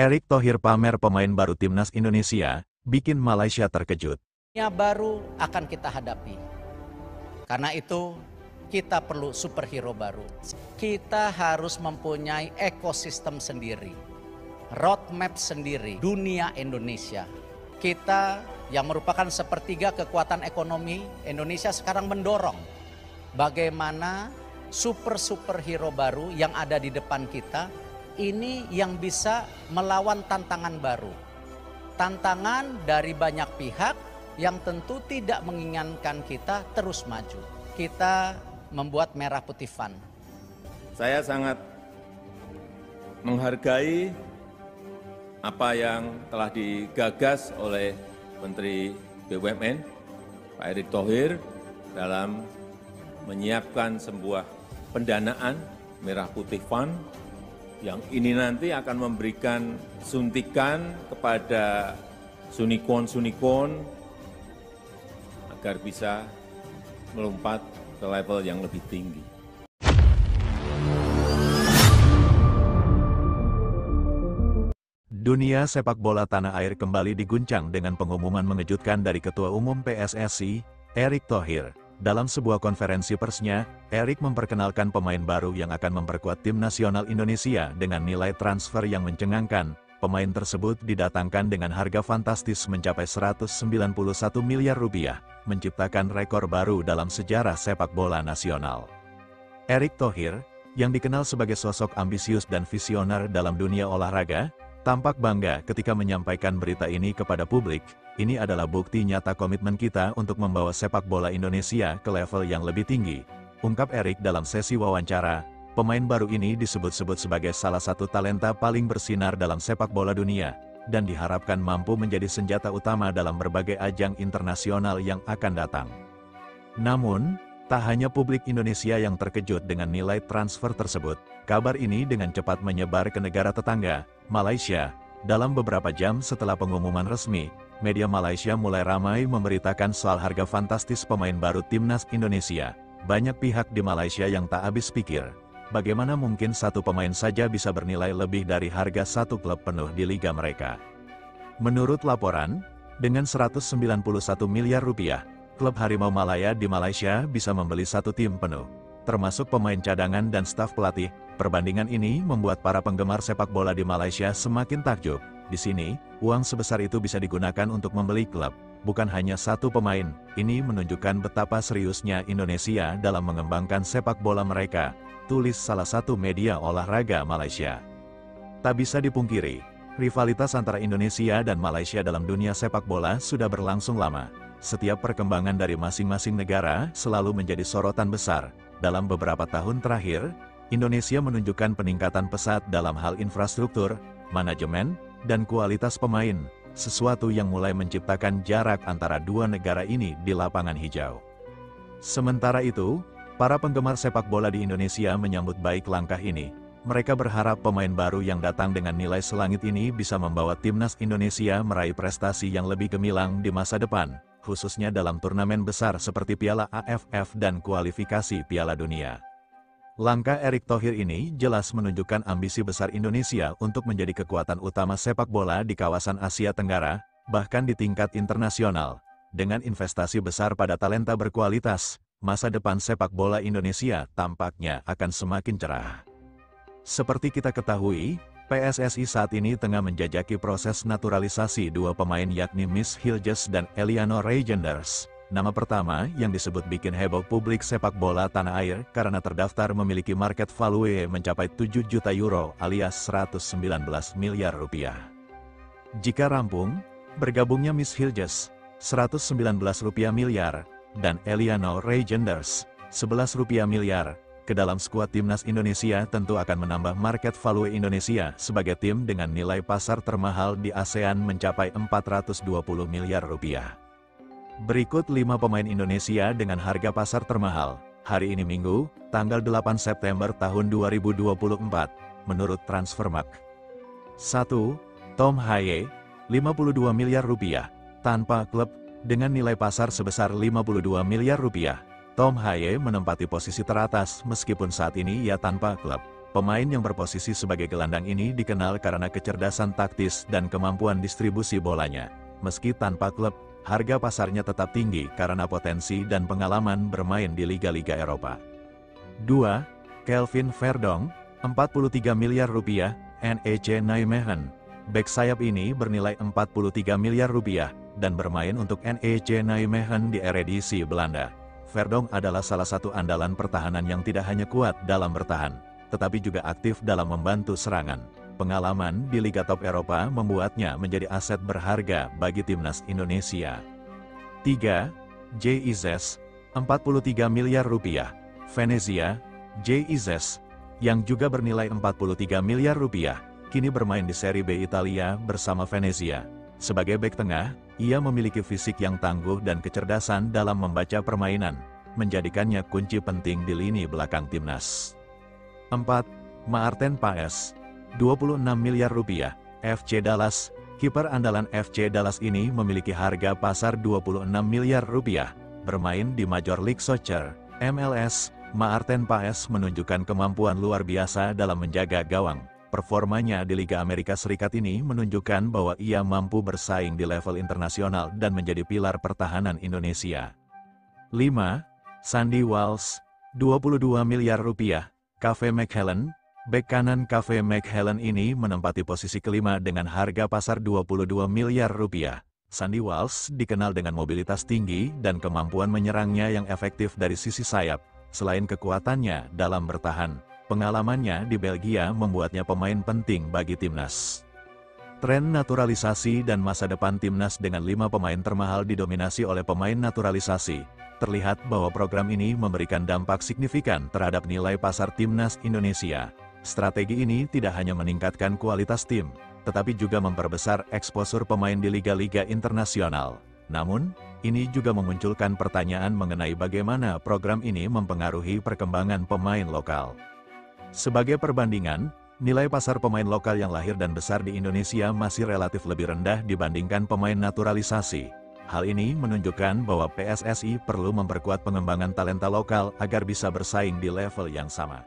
Erick Thohir pamer pemain baru timnas Indonesia, bikin Malaysia terkejut. Yang baru akan kita hadapi. Karena itu kita perlu superhero baru. Kita harus mempunyai ekosistem sendiri, roadmap sendiri, dunia Indonesia. Kita yang merupakan sepertiga kekuatan ekonomi Indonesia sekarang mendorong bagaimana superhero baru yang ada di depan kita ini yang bisa melawan tantangan baru. Tantangan dari banyak pihak yang tentu tidak menginginkan kita terus maju. Kita membuat Merah Putih Fund. Saya sangat menghargai apa yang telah digagas oleh Menteri BUMN, Pak Erick Thohir, dalam menyiapkan sebuah pendanaan Merah Putih Fund yang ini nanti akan memberikan suntikan kepada sunikon agar bisa melompat ke level yang lebih tinggi. Dunia sepak bola tanah air kembali diguncang dengan pengumuman mengejutkan dari Ketua Umum PSSI, Erick Thohir. Dalam sebuah konferensi persnya, Erick memperkenalkan pemain baru yang akan memperkuat tim nasional Indonesia dengan nilai transfer yang mencengangkan. Pemain tersebut didatangkan dengan harga fantastis mencapai 191 miliar rupiah, menciptakan rekor baru dalam sejarah sepak bola nasional. Erick Thohir, yang dikenal sebagai sosok ambisius dan visioner dalam dunia olahraga, tampak bangga ketika menyampaikan berita ini kepada publik. Ini adalah bukti nyata komitmen kita untuk membawa sepak bola Indonesia ke level yang lebih tinggi, ungkap Erick dalam sesi wawancara. Pemain baru ini disebut-sebut sebagai salah satu talenta paling bersinar dalam sepak bola dunia, dan diharapkan mampu menjadi senjata utama dalam berbagai ajang internasional yang akan datang. Namun, tak hanya publik Indonesia yang terkejut dengan nilai transfer tersebut, kabar ini dengan cepat menyebar ke negara tetangga, Malaysia. Dalam beberapa jam setelah pengumuman resmi, media Malaysia mulai ramai memberitakan soal harga fantastis pemain baru timnas Indonesia. Banyak pihak di Malaysia yang tak habis pikir, bagaimana mungkin satu pemain saja bisa bernilai lebih dari harga satu klub penuh di liga mereka. Menurut laporan, dengan 191 miliar rupiah, klub Harimau Malaya di Malaysia bisa membeli satu tim penuh, termasuk pemain cadangan dan staf pelatih. Perbandingan ini membuat para penggemar sepak bola di Malaysia semakin takjub. Di sini, uang sebesar itu bisa digunakan untuk membeli klub, bukan hanya satu pemain. Ini menunjukkan betapa seriusnya Indonesia dalam mengembangkan sepak bola mereka, tulis salah satu media olahraga Malaysia. Tak bisa dipungkiri, rivalitas antara Indonesia dan Malaysia dalam dunia sepak bola sudah berlangsung lama. Setiap perkembangan dari masing-masing negara selalu menjadi sorotan besar. Dalam beberapa tahun terakhir, Indonesia menunjukkan peningkatan pesat dalam hal infrastruktur, manajemen, dan kualitas pemain, sesuatu yang mulai menciptakan jarak antara dua negara ini di lapangan hijau. Sementara itu, para penggemar sepak bola di Indonesia menyambut baik langkah ini. Mereka berharap pemain baru yang datang dengan nilai selangit ini bisa membawa timnas Indonesia meraih prestasi yang lebih gemilang di masa depan, khususnya dalam turnamen besar seperti Piala AFF dan kualifikasi Piala Dunia. Langkah Erick Thohir ini jelas menunjukkan ambisi besar Indonesia untuk menjadi kekuatan utama sepak bola di kawasan Asia Tenggara, bahkan di tingkat internasional. Dengan investasi besar pada talenta berkualitas, masa depan sepak bola Indonesia tampaknya akan semakin cerah. Seperti kita ketahui, PSSI saat ini tengah menjajaki proses naturalisasi dua pemain yakni Miss Hilges dan Eliano Reijenders. Nama pertama yang disebut bikin heboh publik sepak bola tanah air karena terdaftar memiliki market value mencapai 7 juta euro alias 119 miliar rupiah. Jika rampung, bergabungnya Miss Hilges, 119 rupiah miliar, dan Eliano Reijenders, 11 rupiah miliar, ke dalam skuad timnas Indonesia tentu akan menambah market value Indonesia sebagai tim dengan nilai pasar termahal di ASEAN mencapai 420 miliar rupiah. Berikut 5 pemain Indonesia dengan harga pasar termahal, hari ini Minggu, tanggal 8 September tahun 2024, menurut Transfermarkt. 1. Tom Haye, 52 miliar rupiah, tanpa klub, dengan nilai pasar sebesar 52 miliar rupiah. Tom Haye menempati posisi teratas meskipun saat ini ia tanpa klub. Pemain yang berposisi sebagai gelandang ini dikenal karena kecerdasan taktis dan kemampuan distribusi bolanya. Meski tanpa klub, harga pasarnya tetap tinggi karena potensi dan pengalaman bermain di liga-liga Eropa. 2. Kelvin Verdonk, 43 miliar rupiah, NEC Nijmegen. Bek sayap ini bernilai 43 miliar rupiah dan bermain untuk NEC Nijmegen di Eredivisie Belanda. Verdonk adalah salah satu andalan pertahanan yang tidak hanya kuat dalam bertahan, tetapi juga aktif dalam membantu serangan. Pengalaman di Liga Top Eropa membuatnya menjadi aset berharga bagi timnas Indonesia. 3. JIZES, 43 miliar rupiah. Venezia, JIZES, yang juga bernilai 43 miliar rupiah, kini bermain di Serie B Italia bersama Venezia. Sebagai bek tengah, ia memiliki fisik yang tangguh dan kecerdasan dalam membaca permainan, menjadikannya kunci penting di lini belakang timnas. 4. Maarten Paes, 26 miliar rupiah, FC Dallas. Kiper andalan FC Dallas ini memiliki harga pasar 26 miliar rupiah. Bermain di Major League Soccer, MLS, Maarten Paes menunjukkan kemampuan luar biasa dalam menjaga gawang. Performanya di Liga Amerika Serikat ini menunjukkan bahwa ia mampu bersaing di level internasional dan menjadi pilar pertahanan Indonesia. 5. Sandy Walsh, 22 miliar rupiah. KV Mechelen, bek kanan KV Mechelen ini menempati posisi kelima dengan harga pasar 22 miliar rupiah. Sandy Walsh dikenal dengan mobilitas tinggi dan kemampuan menyerangnya yang efektif dari sisi sayap. Selain kekuatannya dalam bertahan, pengalamannya di Belgia membuatnya pemain penting bagi timnas. Tren naturalisasi dan masa depan timnas dengan 5 pemain termahal didominasi oleh pemain naturalisasi. Terlihat bahwa program ini memberikan dampak signifikan terhadap nilai pasar timnas Indonesia. Strategi ini tidak hanya meningkatkan kualitas tim, tetapi juga memperbesar eksposur pemain di liga-liga internasional. Namun, ini juga memunculkan pertanyaan mengenai bagaimana program ini mempengaruhi perkembangan pemain lokal. Sebagai perbandingan, nilai pasar pemain lokal yang lahir dan besar di Indonesia masih relatif lebih rendah dibandingkan pemain naturalisasi. Hal ini menunjukkan bahwa PSSI perlu memperkuat pengembangan talenta lokal agar bisa bersaing di level yang sama.